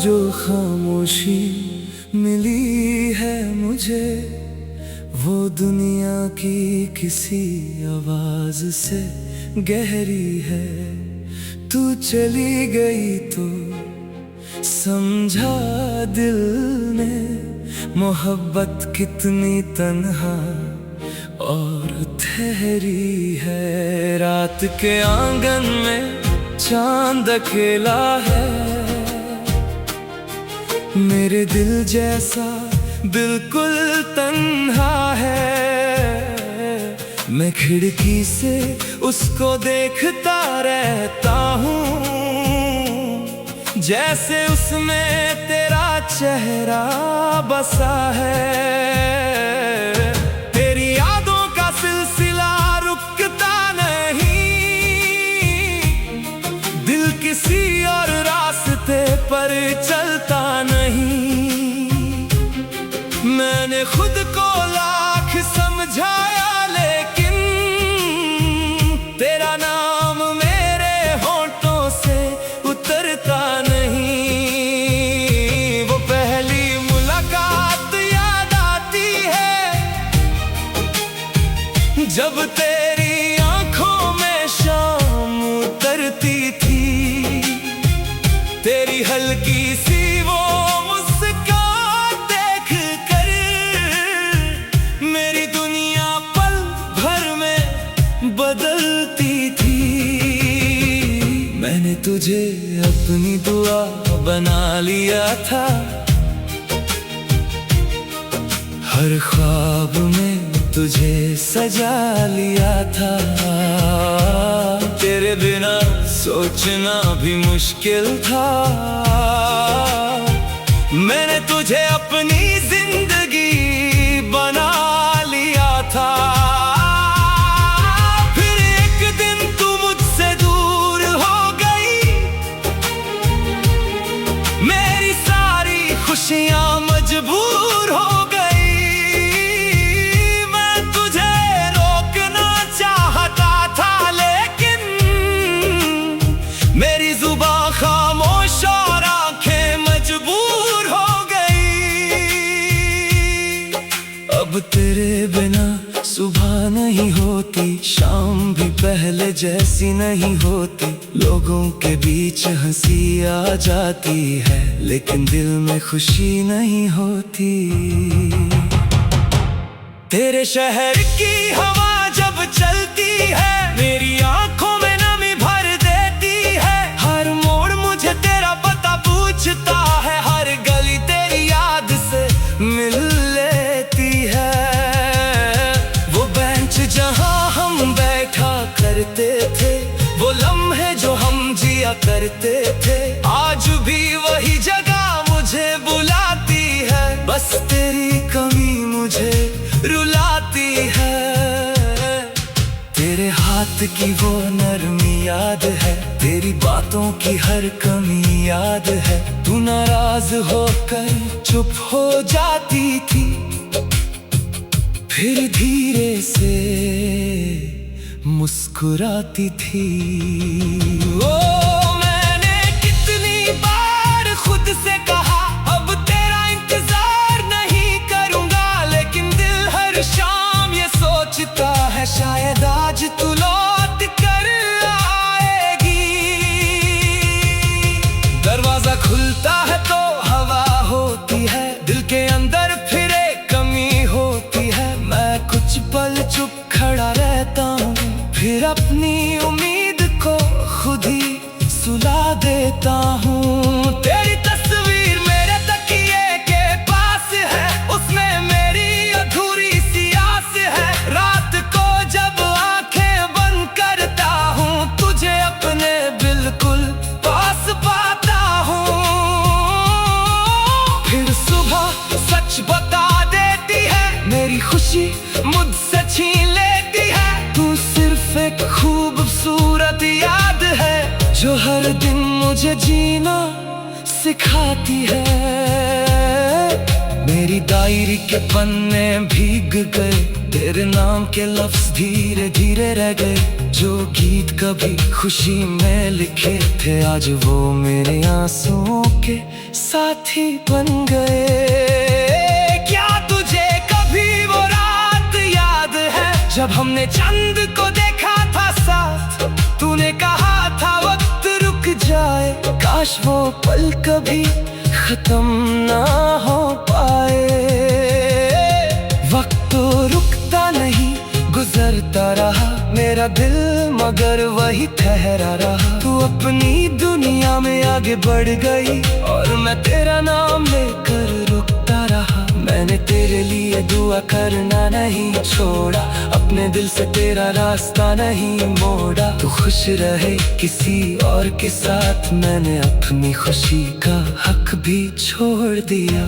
जो खामोशी मिली है मुझे, वो दुनिया की किसी आवाज से गहरी है। तू चली गई तो समझा दिल ने, मोहब्बत कितनी तन्हा और ठहरी है। रात के आंगन में चांद अकेला है, मेरे दिल जैसा बिल्कुल तन्हा है। मैं खिड़की से उसको देखता रहता हूँ, जैसे उसमें तेरा चेहरा बसा है। तेरी यादों का सिलसिला रुकता नहीं, दिल किसी और रास्ते पर चलता नहीं। मैंने खुद को लाख समझाया, लेकिन तेरा नाम मेरे होंठों से उतरता नहीं। वो पहली मुलाकात याद आती है, जब तेरी आंखों में शाम उतरती थी। तेरी हल्की सी वो मुस्कान देख कर मेरी दुनिया पल भर में बदलती थी। मैंने तुझे अपनी दुआ बना लिया था, हर ख्वाब में तुझे सजा लिया था। तेरे बिना सोचना भी मुश्किल था, मैंने तुझे अपनी जिंदगी बना लिया था। फिर एक दिन तू मुझसे दूर हो गई, मेरी सारी खुशियां मजबूर हो गई। मेरी जुबान खामोश और आंखें मजबूर हो गई। अब तेरे बिना सुबह नहीं होती, शाम भी पहले जैसी नहीं होती। लोगों के बीच हंसी आ जाती है, लेकिन दिल में खुशी नहीं होती। तेरे शहर की हवा जब चलती है, मेरी आंखों में नमी भर देती है। हर मोड़ मुझे तेरा पता पूछता है, हर गली तेरी याद से मिल लेती है। वो बेंच जहां हम बैठा करते थे, वो लम्हे जो हम जिया करते थे, आज भी वही जगह मुझे बुलाती है। बस तेरी कमी मुझे रुलाती है। तेरे हाथ की वो नरमी याद है, तेरी बातों की हर कमी याद है। तू नाराज होकर चुप हो जाती थी, फिर धीरे से मुस्कुराती थी। ओ मैंने कितनी बार खुद से कहा, अब तेरा इंतजार नहीं करूंगा, लेकिन दिल हर शाम ये सोचता है, शायद आज तू लौट कर आएगी। दरवाजा खुलता है तो हवा होती है, दिल के अंदर फिर एक कमी होती है। मैं कुछ पल चुप खड़ा रहता हूँ, फिर अपनी उम्मीद को खुद ही सुला देता हूँ। तेरी तस्वीर मेरे तकिए के पास है, उसमें मेरी अधूरी सी आस है। रात को जब आंखें बंद करता हूँ, तुझे अपने बिल्कुल पास पाता हूँ। फिर सुबह सच बता देती है, मेरी खुशी मुझसे छीन लेती है। तू सिर्फ एक खूबसूरत याद है, जो हर दिन मुझे जीना सिखाती है। मेरी डायरी के पन्ने भीग गए, तेरे नाम के लफ्ज धीरे धीरे रह गए। जो गीत कभी खुशी में लिखे थे, आज वो मेरे आंसुओं के साथी बन गए। क्या तुझे कभी वो रात याद है जब हमने चंद को देखा था साथ? तूने कहा था वक्त रुक जाए, काश वो पल कभी खत्म ना हो पाए। वक्त तो रुकता नहीं, गुजरता रहा मेरा दिल, मगर वही ठहरा रहा। तू अपनी दुनिया में आगे बढ़ गई और मैं तेरा नाम लेकर रुकता रहा। मैंने तेरे लिए दुआ करना नहीं छोड़ा, अपने दिल से तेरा रास्ता नहीं मोड़ा। तू खुश रहे किसी और के साथ, मैंने अपनी खुशी का हक भी छोड़ दिया।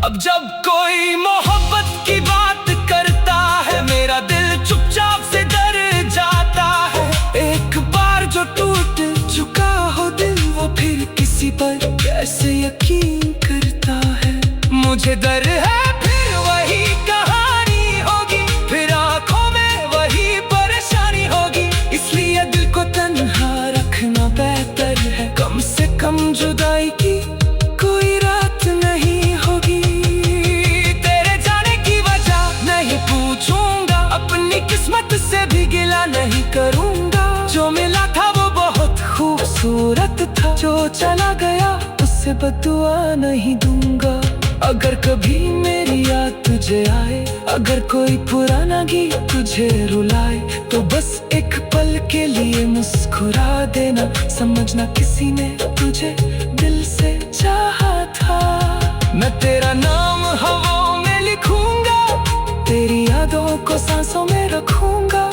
अब जब कोई मोहब्बत की बात करता है, मेरा दिल चुपचाप से डर जाता है। एक बार जो टूट चुका हो दिल, वो फिर किसी पर कैसे यकीन करता है? मुझे डर है फिर वही कहानी होगी, फिर आंखों में वही परेशानी होगी। इसलिए दिल को तन्हा रखना बेहतर है, कम से कम जुदाई की कोई रात नहीं होगी। तेरे जाने की वजह नहीं पूछूंगा, अपनी किस्मत से भी गिला नहीं करूंगा। जो मिला था वो बहुत खूबसूरत था, जो चला गया उससे बदुआ नहीं दूंगा। अगर कभी मेरी याद तुझे आए, अगर कोई पुराना गीत तुझे रुलाए, तो बस एक पल के लिए मुस्कुरा देना। समझना किसी ने तुझे दिल से चाहा था। मैं तेरा नाम हवाओं में लिखूंगा, तेरी यादों को सांसों में रखूंगा।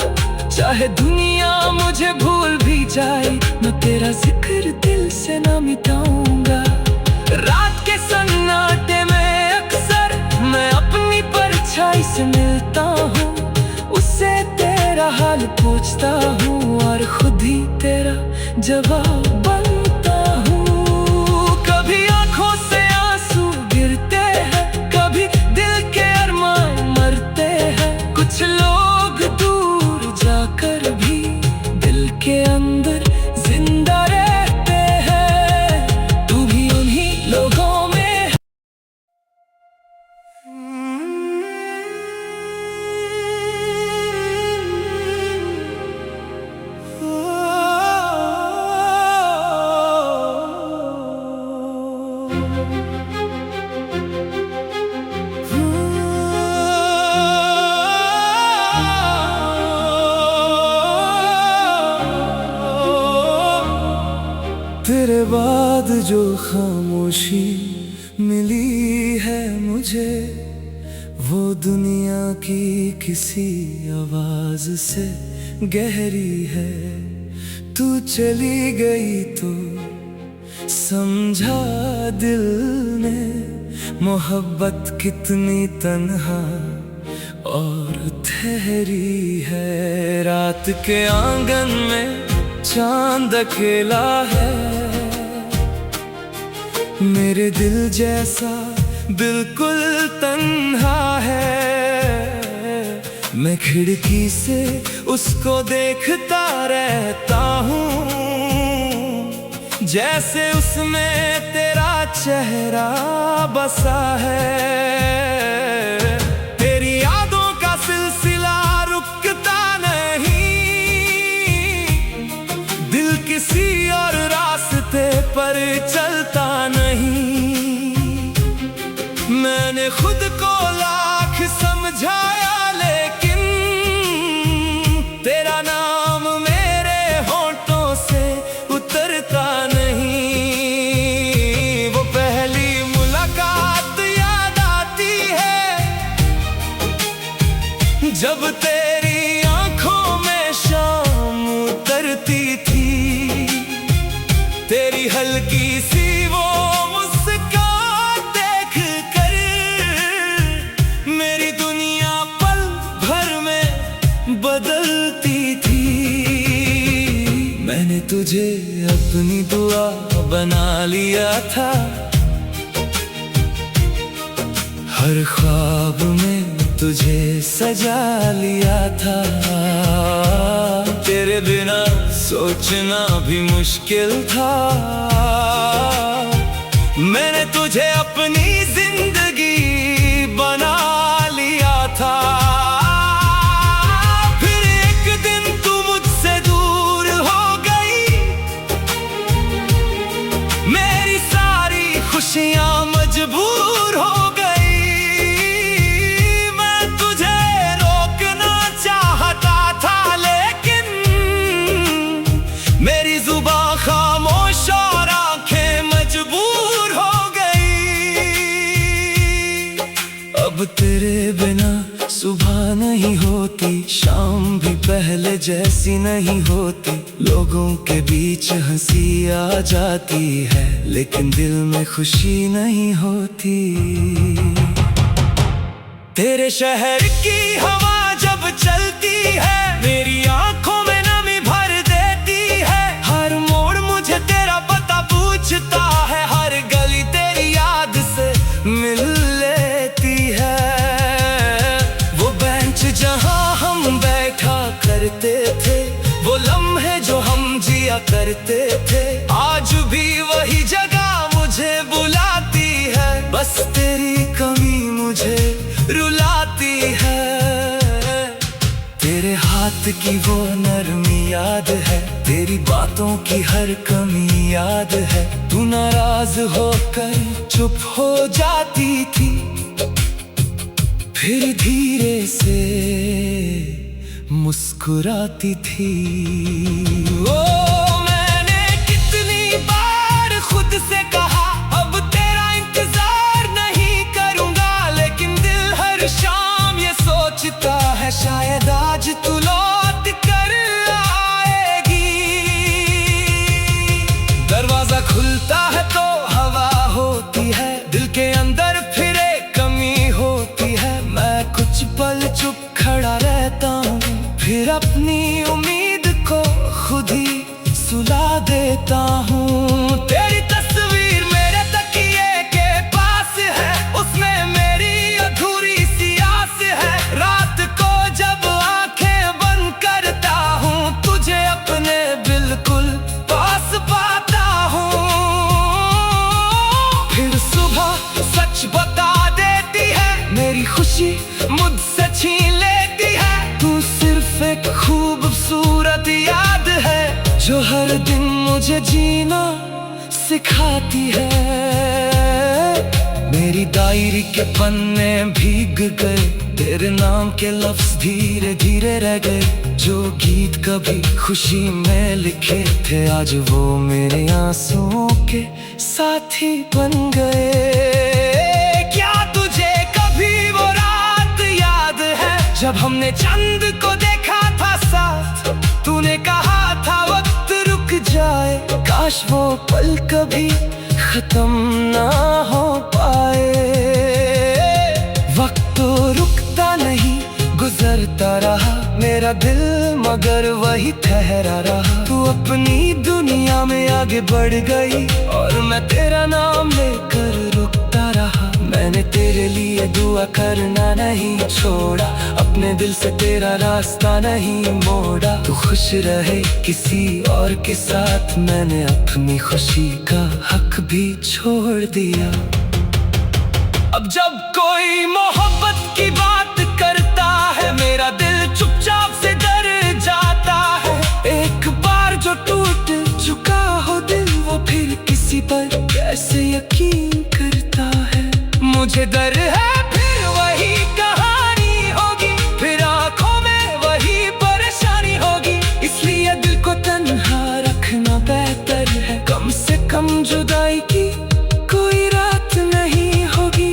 चाहे दुनिया मुझे भूल भी जाए, मैं तेरा जिक्र दिल से ना मिटाऊंगा। रात के सन्नाटे में अक्सर मैं अपनी परछाई से मिलता हूँ, उससे तेरा हाल पूछता हूँ और खुद ही तेरा जवाब बनता हूँ। कभी आंखों से आंसू गिरते हैं, कभी दिल के अरमान मरते हैं। कुछ लोग दूर जाकर भी दिल के अंदर जिंदा रहते हैं। तू भी उन्हीं लोगों में। तेरे बाद जो खामोशी मिली है मुझे, वो दुनिया की किसी आवाज से गहरी है। तू चली गई तो समझा दिल ने, मोहब्बत कितनी तन्हा और ठहरी है। रात के आंगन में चांद अकेला है, मेरे दिल जैसा बिल्कुल तन्हा है। मैं खिड़की से उसको देखता रहता हूँ, जैसे उसमें तेरा चेहरा बसा है। तेरी यादों का सिलसिला रुकता नहीं, दिल किसी और रास्ते पर चलता नहीं। मैंने खुद को लाख समझाया, लेकिन तेरा नाम मेरे होंठों से उतरता नहीं। वो पहली मुलाकात याद आती है, जब तेरी आंखों में शाम उतरती थी। तेरी हल्की सी वो मुस्कान देख कर मेरी दुनिया पल भर में बदलती थी। मैंने तुझे अपनी दुआ बना लिया था, हर ख्वाब में तुझे सजा लिया था। तेरे बिना सोचना भी मुश्किल था। मैंने तुझे अपनी जिंदगी बना लिया था। फिर एक दिन तू मुझसे दूर हो गई। मेरी सारी खुशियां मजबूर हो गई। मेरी जुबान खामोश और आंखें मजबूर हो गई। अब तेरे बिना सुबह नहीं होती, शाम भी पहले जैसी नहीं होती। लोगों के बीच हंसी आ जाती है, लेकिन दिल में खुशी नहीं होती। तेरे शहर की हवा जब चलती है, मेरी आंखों में नमी भर देती है। हर मोड़ मुझे तेरा पता पूछता है, हर गली तेरी याद से मिल लेती है। वो बेंच जहां हम बैठा करते थे, वो लम्हे जो हम जिया करते थे, आज भी वही जगह मुझे बुलाती है। बस तेरी कमी मुझे रुलाती है। तेरे हाथ की वो नरमी याद है, तेरी बातों की हर कमी याद है। तू नाराज होकर चुप हो जाती थी, फिर धीरे से मुस्कुराती थी। ओ मैंने कितनी बार खुद से कहा, अब तेरा इंतजार नहीं करूंगा, लेकिन दिल हर शाम ये सोचता है, शायद आज तू लौट कर आएगी। दरवाजा खुलता है तो हवा होती है, दिल के अंदर फिर एक कमी होती है। मैं कुछ पल चुप खड़ा रहता हूँ, फिर अपनी उम्मीद को खुद ही सुला देता हूँ। तेरी तस्वीर मेरे तकिए के पास है, उसमें मेरी अधूरी सी आस है। रात को जब आंखें बंद करता हूँ, तुझे अपने बिल्कुल पास पाता हूँ। फिर सुबह सच बता देती है, मेरी खुशी मुझसे छीन लेती है। तू सिर्फ एक खूबसूरत याद है, जो हर दिन मुझे जीना सिखाती है। मेरी डायरी के पन्ने भीग गए, तेरे नाम के लफ्ज धीरे धीरे रह गए। जो गीत कभी खुशी में लिखे थे, आज वो मेरे आंसुओं के साथी बन गए। क्या तुझे कभी वो रात याद है, जब हमने चंद को देखा था साथ? तूने कहा था वक्त रुक जाए, काश वो पल कभी खत्म ना हो पाए। वक्त तो रुकता नहीं, गुजरता रहा मेरा दिल, मगर वही ठहरा रहा। तू अपनी दुनिया में आगे बढ़ गई, और मैं तेरा नाम लेकर रुकता रहा। मैंने तेरे लिए दुआ करना नहीं छोड़ा, अपने दिल से तेरा रास्ता नहीं मोड़ा। तू खुश रहे किसी और के साथ, मैंने अपनी खुशी का हक भी छोड़ दिया। अब जब कोई मोहब्बत की बात करता है, मेरा दिल चुपचाप से डर जाता है। एक बार जो टूट चुका हो दिल, वो फिर किसी पर कैसे यकीन करता है। मुझे डर है फिर वही कहानी होगी, फिर आंखों में वही परेशानी होगी। इसलिए दिल को तन्हा रखना बेहतर है, कम से कम जुदाई की कोई रात नहीं होगी।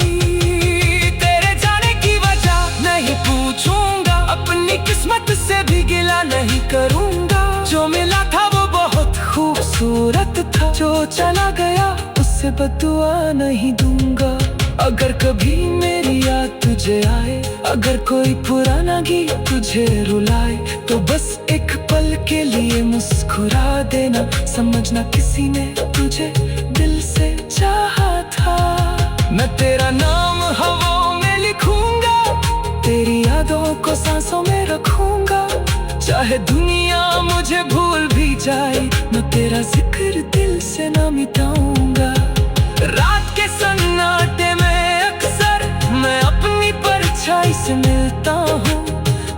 तेरे जाने की वजह नहीं पूछूंगा, अपनी किस्मत से भी गिला नहीं करूंगा। जो मिला था वो बहुत खूबसूरत था, जो चला गया उससे बदुआ नहीं दूंगा। अगर कभी मेरी याद तुझे आए, अगर कोई पुराना गीत तुझे रुलाए, तो बस एक पल के लिए मुस्कुरा देना। समझना किसी ने तुझे दिल से चाहा था। मैं तेरा नाम हवाओं में तुझको सांसों में रखूंगा, चाहे दुनिया मुझे भूल भी जाए, मैं तेरा जिक्र दिल से ना मिटाऊंगा। रात के सन्नाटे में अक्सर मैं अपनी परछाई से मिलता हूँ,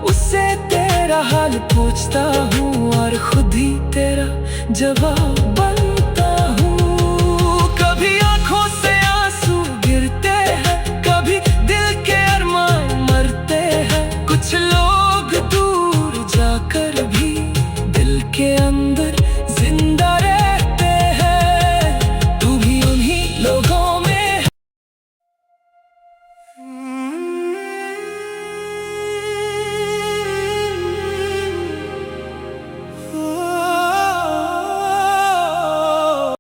उससे तेरा हाल पूछता हूँ और खुद ही तेरा जवाब